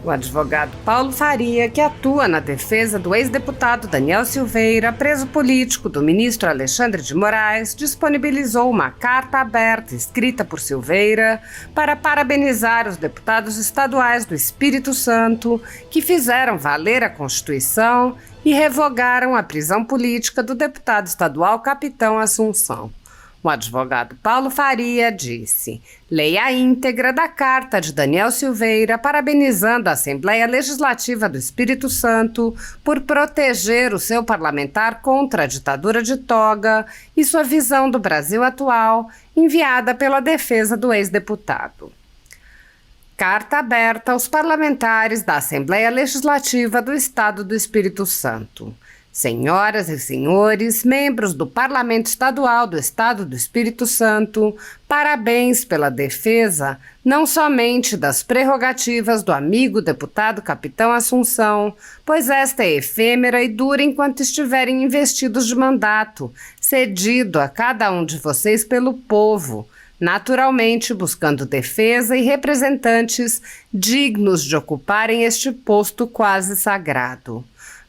O advogado Paulo Faria, que atua na defesa do ex-deputado Daniel Silveira, preso político do ministro Alexandre de Moraes, disponibilizou uma carta aberta escrita por Silveira para parabenizar os deputados estaduais do Espírito Santo que fizeram valer a Constituição e revogaram a prisão política do deputado estadual Capitão Assunção. O advogado Paulo Faria disse: leia a íntegra da carta de Daniel Silveira parabenizando a Assembleia Legislativa do Espírito Santo por proteger o seu parlamentar contra a ditadura de toga e sua visão do Brasil atual, enviada pela defesa do ex-deputado. Carta aberta aos parlamentares da Assembleia Legislativa do Estado do Espírito Santo. Senhoras e senhores, membros do Parlamento Estadual do Estado do Espírito Santo, parabéns pela defesa não somente das prerrogativas do amigo deputado Capitão Assunção, pois esta é efêmera e dura enquanto estiverem investidos de mandato, cedido a cada um de vocês pelo povo, naturalmente buscando defesa e representantes dignos de ocuparem este posto quase sagrado.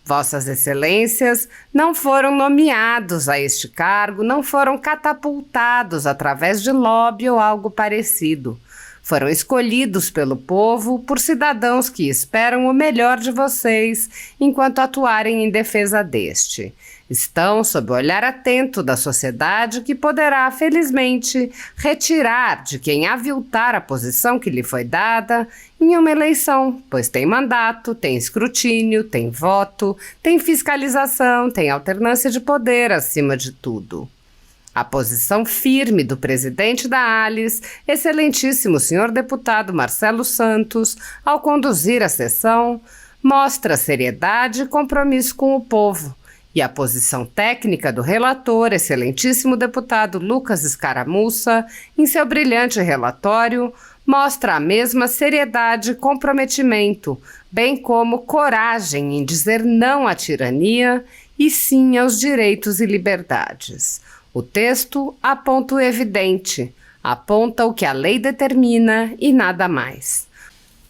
Vossas Excelências não foram nomeados a este cargo, não foram catapultados através de lobby ou algo parecido. Foram escolhidos pelo povo por cidadãos que esperam o melhor de vocês enquanto atuarem em defesa deste. Estão sob o olhar atento da sociedade que poderá, felizmente, retirar de quem aviltar a posição que lhe foi dada em uma eleição, pois tem mandato, tem escrutínio, tem voto, tem fiscalização, tem alternância de poder acima de tudo. A posição firme do presidente da ALIS, excelentíssimo senhor deputado Marcelo Santos, ao conduzir a sessão, mostra seriedade e compromisso com o povo. E a posição técnica do relator, excelentíssimo deputado Lucas Escaramuça, em seu brilhante relatório, mostra a mesma seriedade e comprometimento, bem como coragem em dizer não à tirania e sim aos direitos e liberdades. O texto aponta o evidente, aponta o que a lei determina e nada mais.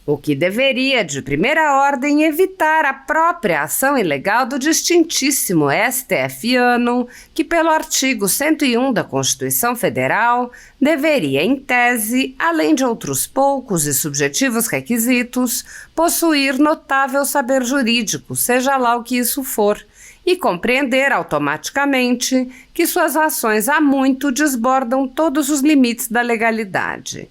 O que deveria, de primeira ordem, evitar a própria ação ilegal do distintíssimo STF-ano, que pelo artigo 101 da Constituição Federal deveria, em tese, além de outros poucos e subjetivos requisitos, possuir notável saber jurídico, seja lá o que isso for, e compreender automaticamente que suas ações há muito desbordam todos os limites da legalidade.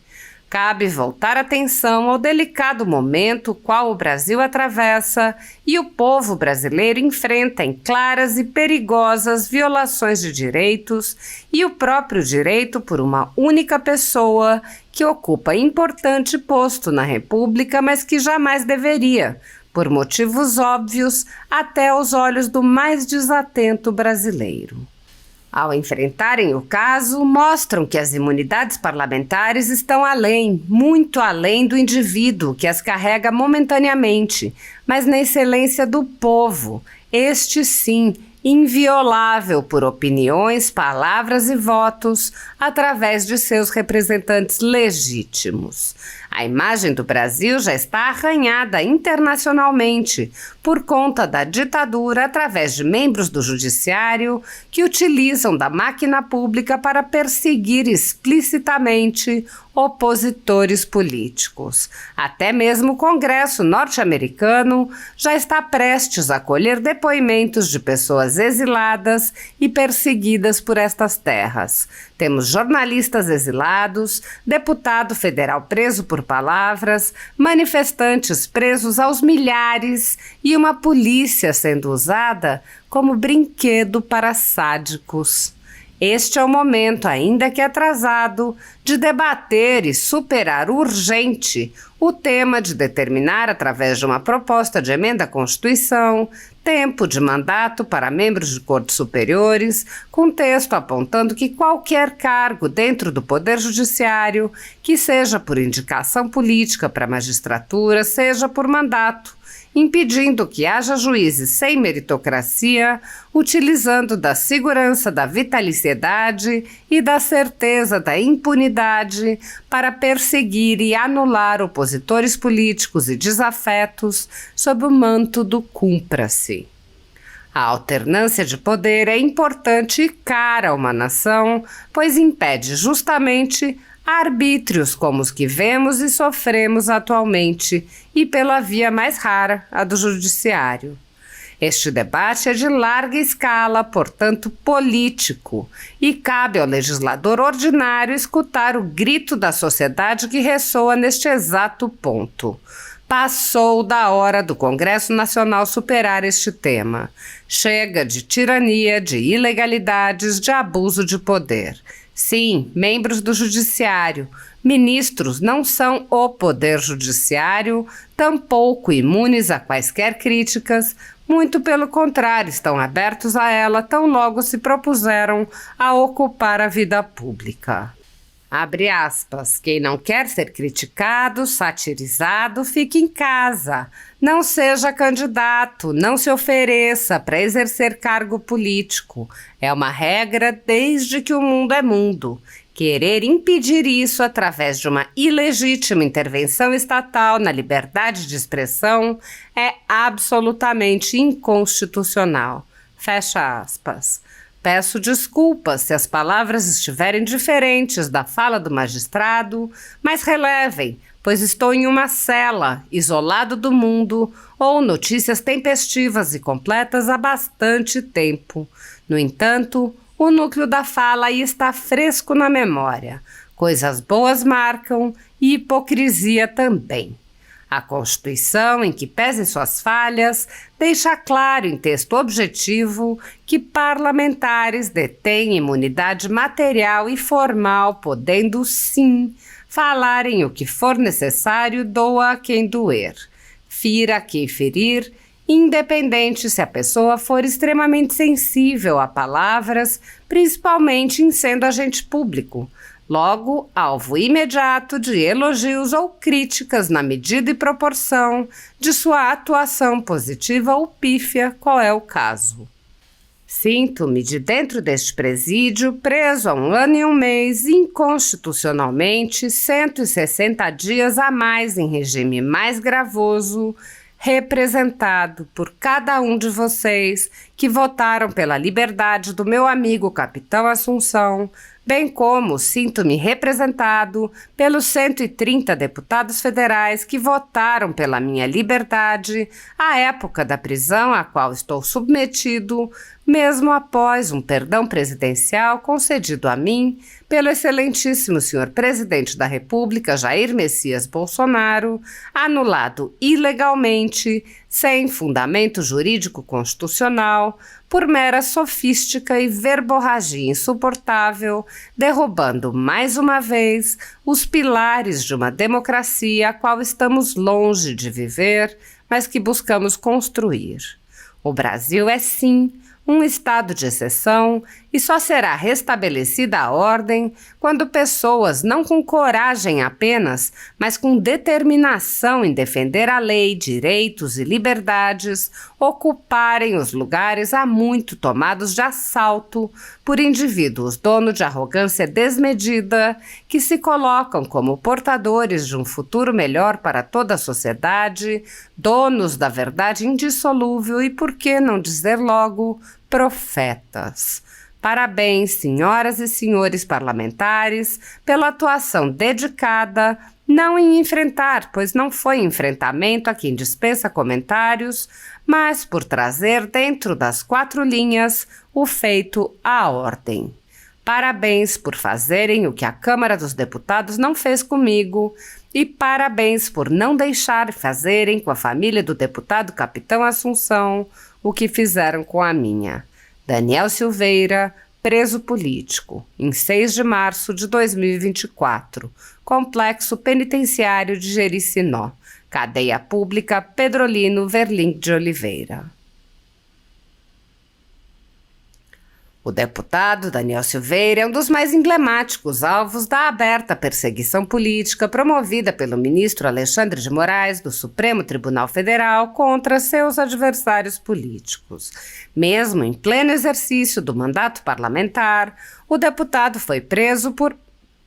Cabe voltar atenção ao delicado momento qual o Brasil atravessa e o povo brasileiro enfrenta em claras e perigosas violações de direitos e o próprio direito por uma única pessoa que ocupa importante posto na República, mas que jamais deveria, por motivos óbvios, até aos olhos do mais desatento brasileiro. Ao enfrentarem o caso, mostram que as imunidades parlamentares estão além, muito além do indivíduo que as carrega momentaneamente, mas na excelência do povo, este sim, inviolável por opiniões, palavras e votos, através de seus representantes legítimos. A imagem do Brasil já está arranhada internacionalmente por conta da ditadura através de membros do judiciário que utilizam da máquina pública para perseguir explicitamente opositores políticos. Até mesmo o Congresso norte-americano já está prestes a colher depoimentos de pessoas exiladas e perseguidas por estas terras. Temos jornalistas exilados, deputado federal preso por palavras, manifestantes presos aos milhares e uma polícia sendo usada como brinquedo para sádicos. Este é o momento, ainda que atrasado, de debater e superar urgente o tema de determinar, através de uma proposta de emenda à Constituição, tempo de mandato para membros de cortes superiores, com texto apontando que qualquer cargo dentro do Poder Judiciário, que seja por indicação política para a magistratura, seja por mandato, impedindo que haja juízes sem meritocracia, utilizando da segurança da vitaliciedade e da certeza da impunidade para perseguir e anular opositores políticos e desafetos sob o manto do cumpra-se. A alternância de poder é importante e cara a uma nação, pois impede justamente arbítrios como os que vemos e sofremos atualmente, e pela via mais rara, a do judiciário. Este debate é de larga escala, portanto político, e cabe ao legislador ordinário escutar o grito da sociedade que ressoa neste exato ponto. Passou da hora do Congresso Nacional superar este tema. Chega de tirania, de ilegalidades, de abuso de poder. Sim, membros do Judiciário, ministros não são o Poder Judiciário, tampouco imunes a quaisquer críticas, muito pelo contrário, estão abertos a ela tão logo se propuseram a ocupar a vida pública. Abre aspas, quem não quer ser criticado, satirizado, fique em casa. Não seja candidato, não se ofereça para exercer cargo político. É uma regra desde que o mundo é mundo. Querer impedir isso através de uma ilegítima intervenção estatal na liberdade de expressão é absolutamente inconstitucional. Fecha aspas. Peço desculpas se as palavras estiverem diferentes da fala do magistrado, mas relevem, pois estou em uma cela, isolado do mundo, ou notícias tempestivas e completas há bastante tempo. No entanto, o núcleo da fala aí está fresco na memória. Coisas boas marcam e hipocrisia também. A Constituição, em que pesem suas falhas, deixa claro em texto objetivo que parlamentares detêm imunidade material e formal, podendo, sim, falarem o que for necessário, doa a quem doer, fira a quem ferir, independente se a pessoa for extremamente sensível a palavras, principalmente em sendo agente público. Logo, alvo imediato de elogios ou críticas na medida e proporção de sua atuação positiva ou pífia, qual é o caso. Sinto-me de dentro deste presídio, preso há 1 ano e 1 mês, inconstitucionalmente, 160 dias a mais em regime mais gravoso, representado por cada um de vocês que votaram pela liberdade do meu amigo Capitão Assunção, bem como sinto-me representado pelos 130 deputados federais que votaram pela minha liberdade à época da prisão a qual estou submetido, mesmo após um perdão presidencial concedido a mim pelo excelentíssimo senhor presidente da República, Jair Messias Bolsonaro, anulado ilegalmente, sem fundamento jurídico constitucional, por mera sofística e verborragia insuportável, derrubando mais uma vez os pilares de uma democracia a qual estamos longe de viver, mas que buscamos construir. O Brasil é, sim, um estado de exceção e só será restabelecida a ordem quando pessoas, não com coragem apenas, mas com determinação em defender a lei, direitos e liberdades, ocuparem os lugares há muito tomados de assalto por indivíduos donos de arrogância desmedida que se colocam como portadores de um futuro melhor para toda a sociedade, donos da verdade indissolúvel e, por que não dizer logo, profetas. Parabéns, senhoras e senhores parlamentares, pela atuação dedicada, não em enfrentar, pois não foi enfrentamento a quem dispensa comentários, mas por trazer dentro das 4 linhas o feito à ordem. Parabéns por fazerem o que a Câmara dos Deputados não fez comigo e parabéns por não deixar fazerem com a família do deputado Capitão Assunção o que fizeram com a minha. Daniel Silveira, preso político, em 6 de março de 2024, Complexo Penitenciário de Jericinó, Cadeia Pública Pedrolino Verling de Oliveira. O deputado Daniel Silveira é um dos mais emblemáticos alvos da aberta perseguição política promovida pelo ministro Alexandre de Moraes do Supremo Tribunal Federal contra seus adversários políticos. Mesmo em pleno exercício do mandato parlamentar, o deputado foi preso por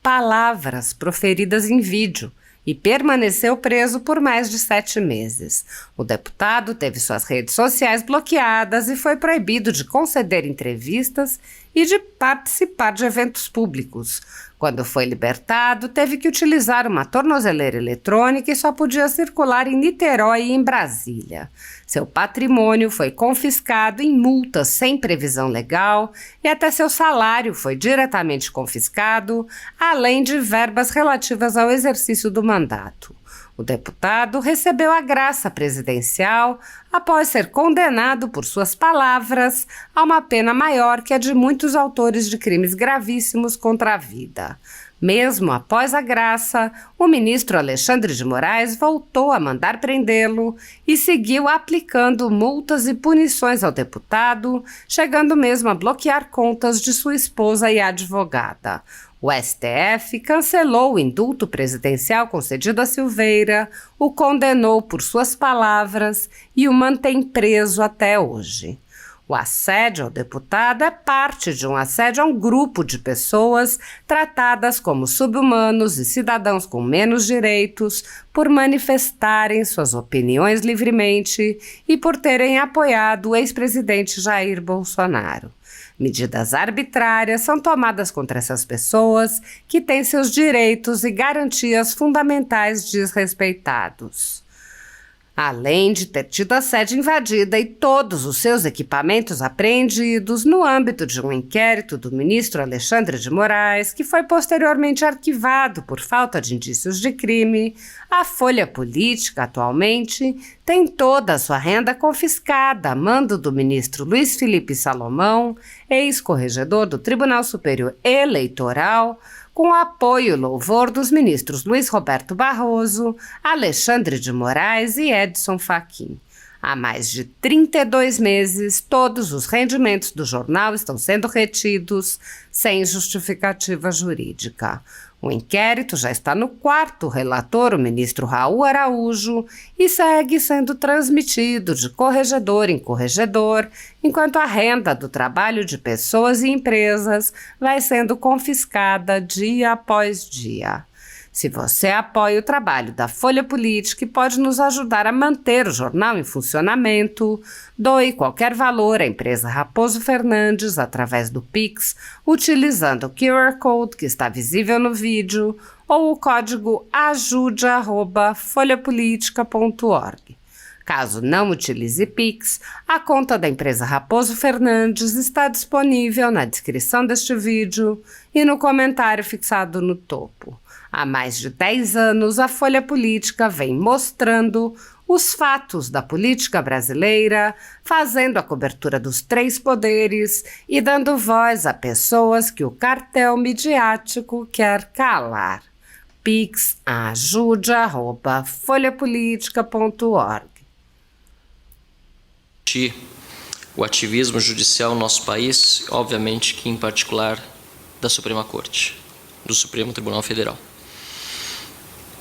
palavras proferidas em vídeo e permaneceu preso por mais de 7 meses. O deputado teve suas redes sociais bloqueadas e foi proibido de conceder entrevistas e de participar de eventos públicos. Quando foi libertado, teve que utilizar uma tornozeleira eletrônica e só podia circular em Niterói e em Brasília. Seu patrimônio foi confiscado em multas sem previsão legal e até seu salário foi diretamente confiscado, além de verbas relativas ao exercício do mandato. O deputado recebeu a graça presidencial após ser condenado por suas palavras a uma pena maior que a de muitos autores de crimes gravíssimos contra a vida. Mesmo após a graça, o ministro Alexandre de Moraes voltou a mandar prendê-lo e seguiu aplicando multas e punições ao deputado, chegando mesmo a bloquear contas de sua esposa e advogada. O STF cancelou o indulto presidencial concedido a Silveira, o condenou por suas palavras e o mantém preso até hoje. O assédio ao deputado é parte de um assédio a um grupo de pessoas tratadas como sub-humanos e cidadãos com menos direitos por manifestarem suas opiniões livremente e por terem apoiado o ex-presidente Jair Bolsonaro. Medidas arbitrárias são tomadas contra essas pessoas que têm seus direitos e garantias fundamentais desrespeitados. Além de ter tido a sede invadida e todos os seus equipamentos apreendidos no âmbito de um inquérito do ministro Alexandre de Moraes, que foi posteriormente arquivado por falta de indícios de crime, a Folha Política, atualmente, tem toda a sua renda confiscada a mando do ministro Luiz Felipe Salomão, ex-corregedor do Tribunal Superior Eleitoral, com o apoio e louvor dos ministros Luiz Roberto Barroso, Alexandre de Moraes e Edson Fachin. Há mais de 32 meses, todos os rendimentos do jornal estão sendo retidos sem justificativa jurídica. O inquérito já está no 4º relator, o ministro Raul Araújo, e segue sendo transmitido de corregedor em corregedor, enquanto a renda do trabalho de pessoas e empresas vai sendo confiscada dia após dia. Se você apoia o trabalho da Folha Política e pode nos ajudar a manter o jornal em funcionamento, doe qualquer valor à empresa Raposo Fernandes através do Pix, utilizando o QR Code que está visível no vídeo ou o código ajude@folhapolitica.org. Caso não utilize Pix, a conta da empresa Raposo Fernandes está disponível na descrição deste vídeo e no comentário fixado no topo. Há mais de 10 anos, a Folha Política vem mostrando os fatos da política brasileira, fazendo a cobertura dos 3 poderes e dando voz a pessoas que o cartel midiático quer calar. Pix ajude@folhapolitica.org. O ativismo judicial no nosso país, obviamente que em particular da Suprema Corte, do Supremo Tribunal Federal.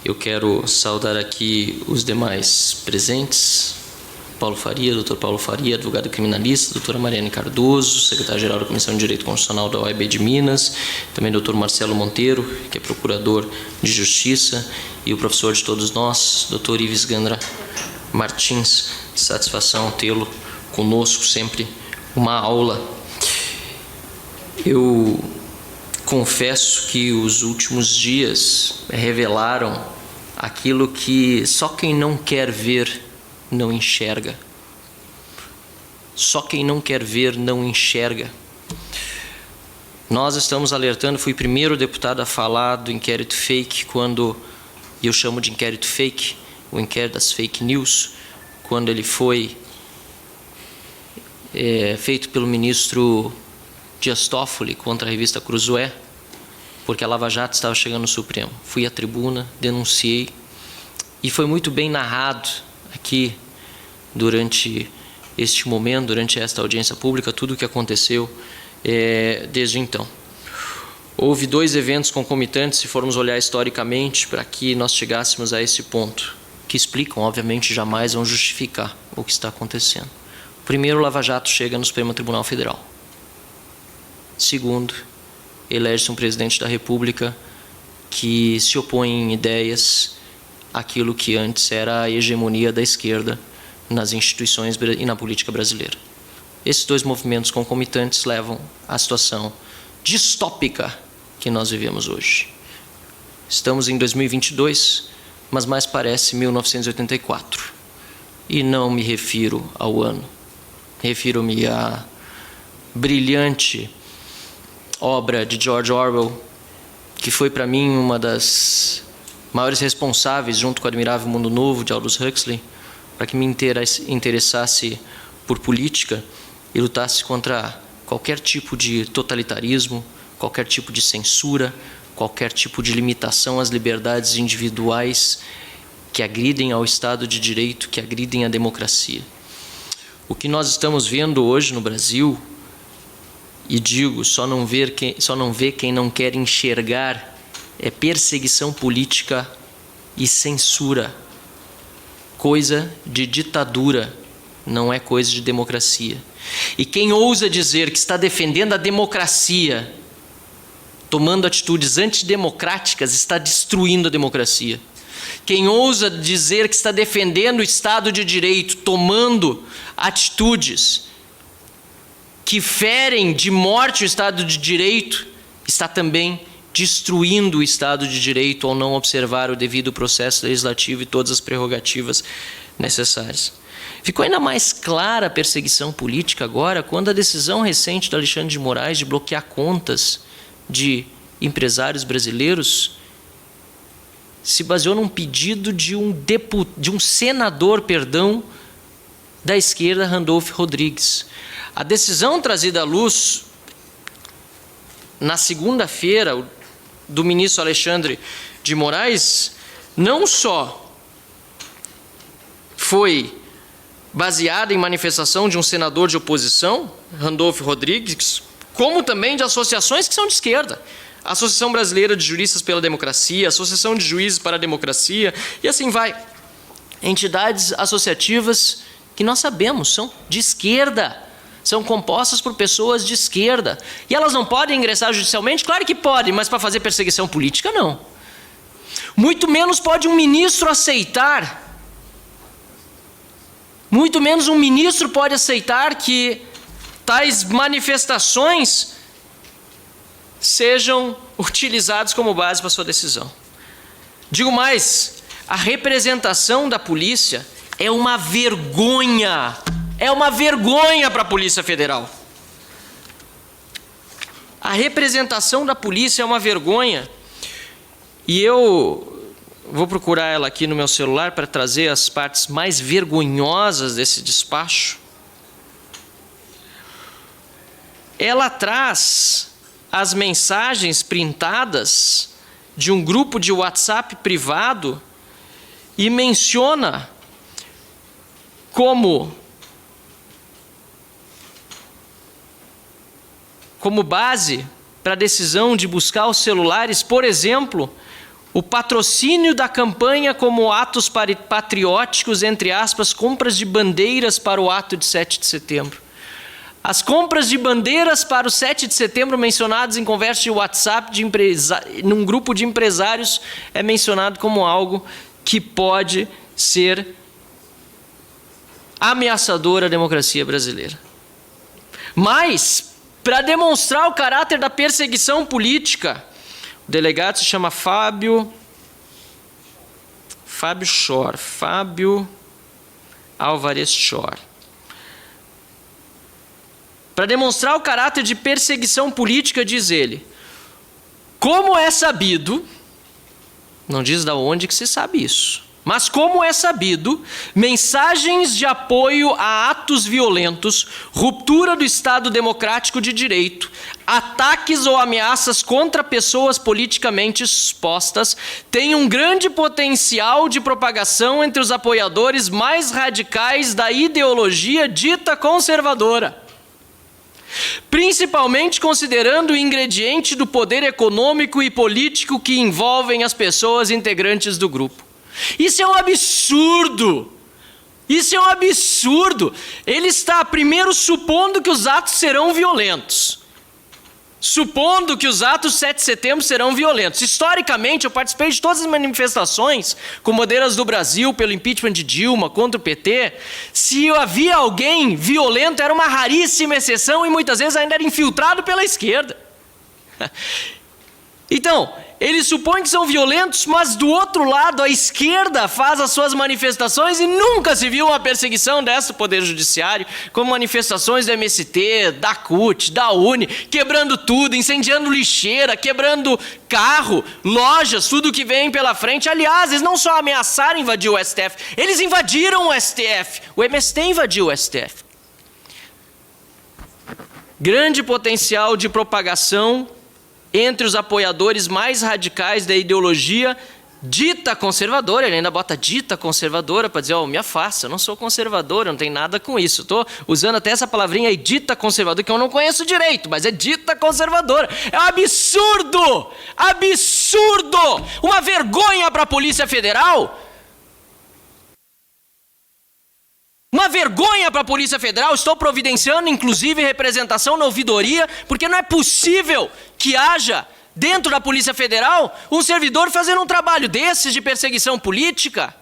Eu quero saudar aqui os demais presentes, Paulo Faria, Dr. Paulo Faria, advogado criminalista, doutora Mariane Cardoso, secretário-geral da Comissão de Direito Constitucional da OAB de Minas, também Dr. Marcelo Monteiro, que é procurador de Justiça, e o professor de todos nós, Dr. Ives Gandra Martins. Satisfação tê-lo conosco, sempre uma aula. Eu confesso que os últimos dias revelaram aquilo que só quem não quer ver não enxerga. Só quem não quer ver não enxerga. Nós estamos alertando, fui o primeiro deputado a falar do inquérito fake, quando eu chamo de inquérito fake, o inquérito das fake news, quando ele foi feito pelo ministro Dias Toffoli contra a revista Cruzoé, porque a Lava Jato estava chegando no Supremo. Fui à tribuna, denunciei, e foi muito bem narrado aqui durante este momento, durante esta audiência pública, tudo o que aconteceu desde então. Houve 2 eventos concomitantes, se formos olhar historicamente, para que nós chegássemos a esse ponto, que explicam, obviamente, jamais vão justificar o que está acontecendo. Primeiro, o Lava Jato chega no Supremo Tribunal Federal. Segundo, elege-se um presidente da República que se opõe em ideias àquilo que antes era a hegemonia da esquerda nas instituições e na política brasileira. Esses 2 movimentos concomitantes levam à situação distópica que nós vivemos hoje. Estamos em 2022, mas mais parece 1984. E não me refiro ao ano. Refiro-me à brilhante obra de George Orwell, que foi para mim uma das maiores responsáveis, junto com o Admirável Mundo Novo, de Aldous Huxley, para que me interessasse por política e lutasse contra qualquer tipo de totalitarismo, qualquer tipo de censura, qualquer tipo de limitação às liberdades individuais que agridem ao Estado de Direito, que agridem a democracia. O que nós estamos vendo hoje no Brasil, e digo, só não vê quem não quer enxergar, é perseguição política e censura. Coisa de ditadura, não é coisa de democracia. E quem ousa dizer que está defendendo a democracia, tomando atitudes antidemocráticas, está destruindo a democracia. Quem ousa dizer que está defendendo o Estado de Direito, tomando atitudes que ferem de morte o Estado de Direito, está também destruindo o Estado de Direito ao não observar o devido processo legislativo e todas as prerrogativas necessárias. Ficou ainda mais clara a perseguição política agora, quando a decisão recente do Alexandre de Moraes de bloquear contas de empresários brasileiros se baseou num pedido de um senador, da esquerda, Randolph Rodrigues. A decisão trazida à luz na segunda-feira do ministro Alexandre de Moraes não só foi baseada em manifestação de um senador de oposição, Randolph Rodrigues, como também de associações que são de esquerda. A Associação Brasileira de Juristas pela Democracia, a Associação de Juízes para a Democracia, e assim vai. Entidades associativas que nós sabemos são de esquerda, são compostas por pessoas de esquerda. E elas não podem ingressar judicialmente? Claro que podem, mas para fazer perseguição política, não. Muito menos pode um ministro aceitar. Muito menos um ministro pode aceitar que tais manifestações sejam utilizados como base para sua decisão. Digo mais, a representação da polícia é uma vergonha. É uma vergonha para a Polícia Federal. A representação da polícia é uma vergonha. E eu vou procurar ela aqui no meu celular para trazer as partes mais vergonhosas desse despacho. Ela traz as mensagens printadas de um grupo de WhatsApp privado e menciona como base para a decisão de buscar os celulares, por exemplo, o patrocínio da campanha como atos patrióticos, entre aspas, compras de bandeiras para o ato de 7 de setembro. As compras de bandeiras para o 7 de setembro mencionadas em conversa de WhatsApp num grupo de empresários é mencionado como algo que pode ser ameaçador à democracia brasileira. Mas, para demonstrar o caráter da perseguição política, o delegado se chama Fábio Álvares Schor. Para demonstrar o caráter de perseguição política, diz ele, como é sabido, não diz de onde que se sabe isso, mas como é sabido, mensagens de apoio a atos violentos, ruptura do Estado democrático de direito, ataques ou ameaças contra pessoas politicamente expostas têm um grande potencial de propagação entre os apoiadores mais radicais da ideologia dita conservadora. principalmente considerando o ingrediente do poder econômico e político que envolvem as pessoas integrantes do grupo. Isso é um absurdo! Isso é um absurdo! Ele está, primeiro, supondo que os atos serão violentos. Supondo que os atos 7 de setembro serão violentos. Historicamente, eu participei de todas as manifestações com bandeiras do Brasil pelo impeachment de Dilma, contra o PT. Se havia alguém violento, era uma raríssima exceção e muitas vezes ainda era infiltrado pela esquerda. Então, eles supõem que são violentos, mas do outro lado, a esquerda faz as suas manifestações e nunca se viu uma perseguição dessa do Poder Judiciário, como manifestações do MST, da CUT, da UNE, quebrando tudo, incendiando lixeira, quebrando carro, lojas, tudo que vem pela frente. Aliás, eles não só ameaçaram invadir o STF, eles invadiram o STF. O MST invadiu o STF. Grande potencial de propagação entre os apoiadores mais radicais da ideologia dita conservadora. Ele ainda bota dita conservadora para dizer, me afasta, eu não sou conservador, eu não tenho nada com isso. Estou usando até essa palavrinha aí, dita conservadora, que eu não conheço direito, mas é dita conservadora. É um absurdo! Absurdo! Uma vergonha para a Polícia Federal. Uma vergonha para a Polícia Federal. Estou providenciando, inclusive, representação na ouvidoria, porque não é possível que haja, dentro da Polícia Federal, um servidor fazendo um trabalho desses de perseguição política.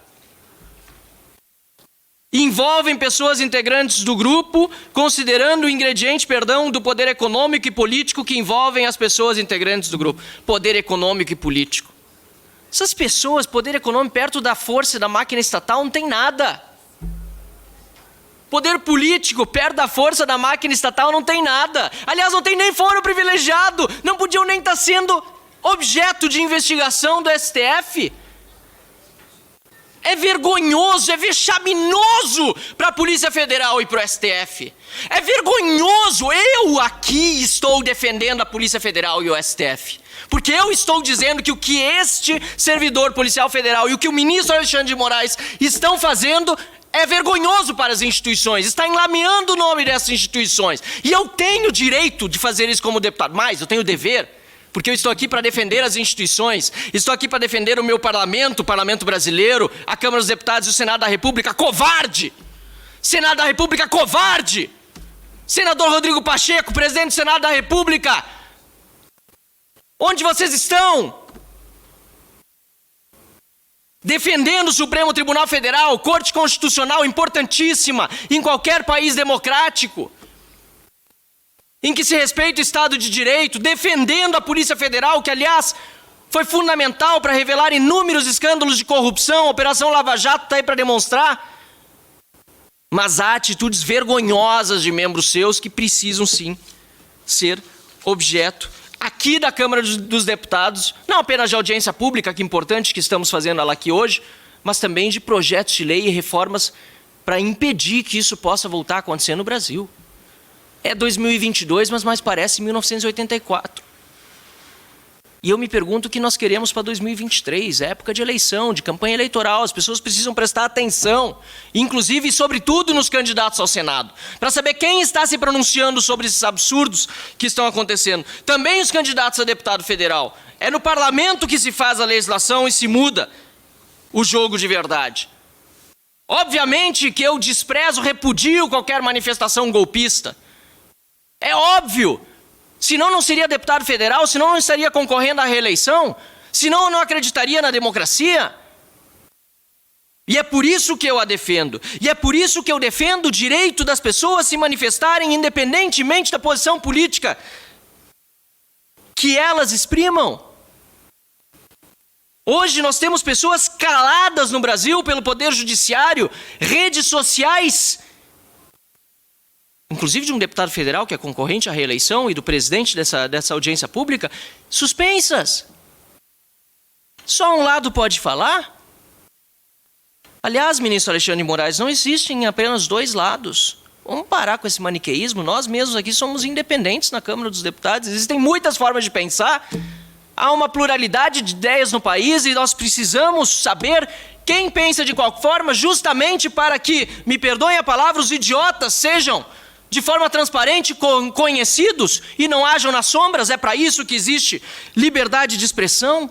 Envolvem pessoas integrantes do grupo, considerando o ingrediente, do poder econômico e político que envolvem as pessoas integrantes do grupo. Poder econômico e político. Essas pessoas, poder econômico perto da força da máquina estatal, não tem nada. Poder político, perto da força da máquina estatal, não tem nada. Aliás, não tem nem fórum privilegiado. Não podiam nem estar sendo objeto de investigação do STF. É vergonhoso, é vexaminoso para a Polícia Federal e para o STF. É vergonhoso. Eu aqui estou defendendo a Polícia Federal e o STF. Porque eu estou dizendo que o que este servidor policial federal e o que o ministro Alexandre de Moraes estão fazendo é vergonhoso para as instituições, está enlameando o nome dessas instituições. E eu tenho direito de fazer isso como deputado, mas eu tenho dever, porque eu estou aqui para defender as instituições, estou aqui para defender o meu parlamento, o parlamento brasileiro, a Câmara dos Deputados e o Senado da República. Covarde! Senado da República, covarde! Senador Rodrigo Pacheco, presidente do Senado da República, onde vocês estão? Defendendo o Supremo Tribunal Federal, Corte Constitucional importantíssima em qualquer país democrático, em que se respeita o Estado de Direito, defendendo a Polícia Federal, que aliás foi fundamental para revelar inúmeros escândalos de corrupção. A Operação Lava Jato está aí para demonstrar. Mas há atitudes vergonhosas de membros seus que precisam sim ser objeto aqui da Câmara dos Deputados, não apenas de audiência pública, que é importante que estamos fazendo ela aqui hoje, mas também de projetos de lei e reformas para impedir que isso possa voltar a acontecer no Brasil. É 2022, mas mais parece 1984. E eu me pergunto o que nós queremos para 2023, época de eleição, de campanha eleitoral. As pessoas precisam prestar atenção, inclusive e sobretudo nos candidatos ao Senado, para saber quem está se pronunciando sobre esses absurdos que estão acontecendo. Também os candidatos a deputado federal. É no parlamento que se faz a legislação e se muda o jogo de verdade. Obviamente que eu desprezo, repudio qualquer manifestação golpista. É óbvio. Senão não seria deputado federal, senão não estaria concorrendo à reeleição, senão eu não acreditaria na democracia. E é por isso que eu a defendo. E é por isso que eu defendo o direito das pessoas se manifestarem independentemente da posição política que elas exprimam. Hoje nós temos pessoas caladas no Brasil pelo Poder Judiciário, redes sociais, inclusive de um deputado federal que é concorrente à reeleição e do presidente dessa audiência pública, suspensas. Só um lado pode falar? Aliás, ministro Alexandre de Moraes, não existem apenas dois lados. Vamos parar com esse maniqueísmo. Nós mesmos aqui somos independentes na Câmara dos Deputados. Existem muitas formas de pensar. Há uma pluralidade de ideias no país e nós precisamos saber quem pensa de qual forma, justamente para que, me perdoem a palavra, os idiotas sejam de forma transparente, conhecidos e não hajam nas sombras. É para isso que existe liberdade de expressão.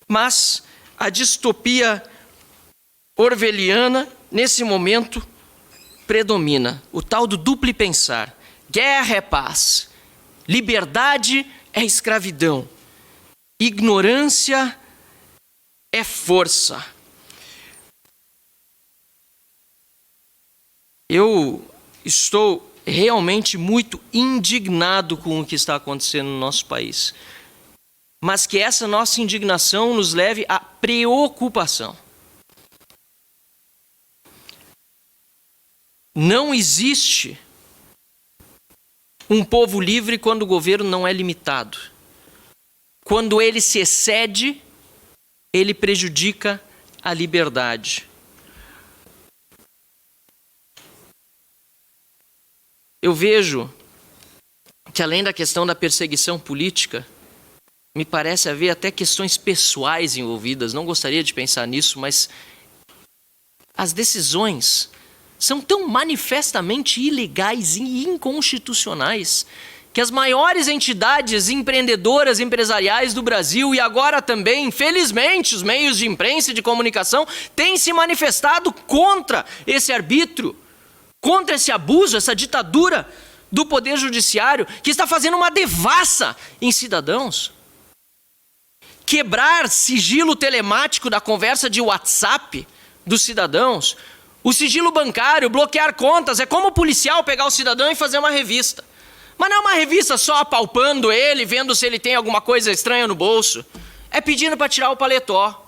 Mas a distopia orwelliana, nesse momento, predomina. O tal do duplo pensar. Guerra é paz. Liberdade é escravidão. Ignorância é força. Eu estou realmente muito indignado com o que está acontecendo no nosso país. Mas que essa nossa indignação nos leve à preocupação. Não existe um povo livre quando o governo não é limitado. Quando ele se excede, ele prejudica a liberdade. Eu vejo que, além da questão da perseguição política, me parece haver até questões pessoais envolvidas. Não gostaria de pensar nisso, mas as decisões são tão manifestamente ilegais e inconstitucionais que as maiores entidades empreendedoras, empresariais do Brasil e agora também, infelizmente, os meios de imprensa e de comunicação têm se manifestado contra esse arbítrio, contra esse abuso, essa ditadura do Poder Judiciário que está fazendo uma devassa em cidadãos. Quebrar sigilo telemático da conversa de WhatsApp dos cidadãos, o sigilo bancário, bloquear contas, é como o policial pegar o cidadão e fazer uma revista. Mas não é uma revista só apalpando ele, vendo se ele tem alguma coisa estranha no bolso. É pedindo para tirar o paletó.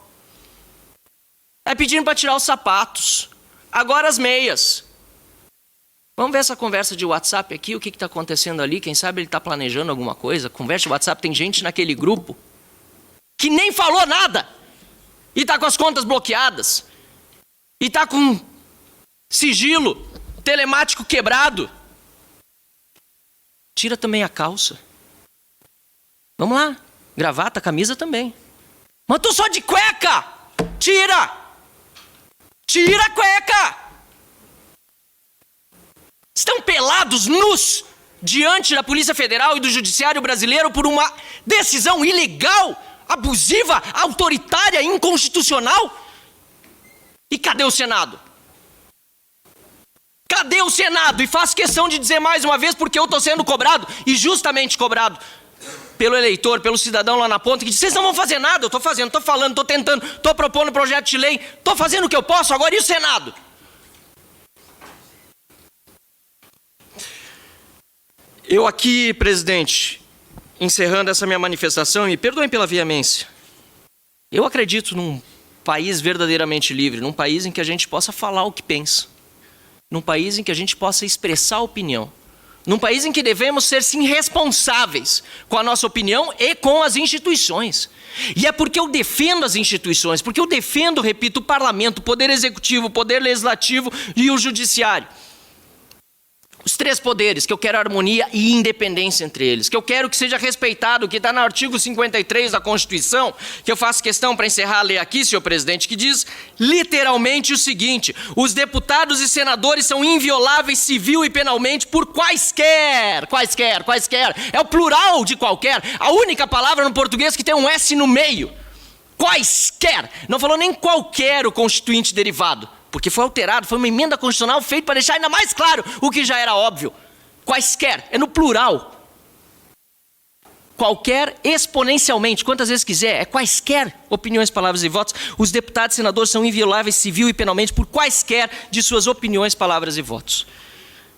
É pedindo para tirar os sapatos. Agora as meias. Vamos ver essa conversa de WhatsApp aqui, o que está acontecendo ali. Quem sabe ele está planejando alguma coisa. Conversa de WhatsApp, tem gente naquele grupo que nem falou nada. E está com as contas bloqueadas. E está com sigilo telemático quebrado. Tira também a calça. Vamos lá. Gravata, camisa também. Mas tô só de cueca. Tira. Tira a cueca. Estão pelados, nus, diante da Polícia Federal e do Judiciário brasileiro por uma decisão ilegal, abusiva, autoritária, inconstitucional. E cadê o Senado? Cadê o Senado? E faço questão de dizer mais uma vez, porque eu estou sendo cobrado, e justamente cobrado, pelo eleitor, pelo cidadão lá na ponta, que diz, vocês não vão fazer nada, eu estou fazendo, estou falando, estou tentando, estou propondo projeto de lei, estou fazendo o que eu posso, agora e o Senado? Eu aqui, presidente, encerrando essa minha manifestação, e me perdoem pela veemência, eu acredito num país verdadeiramente livre, num país em que a gente possa falar o que pensa, num país em que a gente possa expressar opinião, num país em que devemos ser, sim, responsáveis com a nossa opinião e com as instituições. E é porque eu defendo as instituições, porque eu defendo, repito, o parlamento, o poder executivo, o poder legislativo e o judiciário. Os três poderes, que eu quero harmonia e independência entre eles, que eu quero que seja respeitado, que está no artigo 53 da Constituição, que eu faço questão para encerrar a ler aqui, senhor presidente, que diz literalmente o seguinte: os deputados e senadores são invioláveis civil e penalmente por quaisquer, é o plural de qualquer, a única palavra no português que tem um S no meio, quaisquer, não falou nem qualquer o constituinte derivado, porque foi alterado, foi uma emenda constitucional feita para deixar ainda mais claro o que já era óbvio. Quaisquer, é no plural. Qualquer, exponencialmente, quantas vezes quiser, é quaisquer opiniões, palavras e votos. Os deputados e senadores são invioláveis civil e penalmente por quaisquer de suas opiniões, palavras e votos.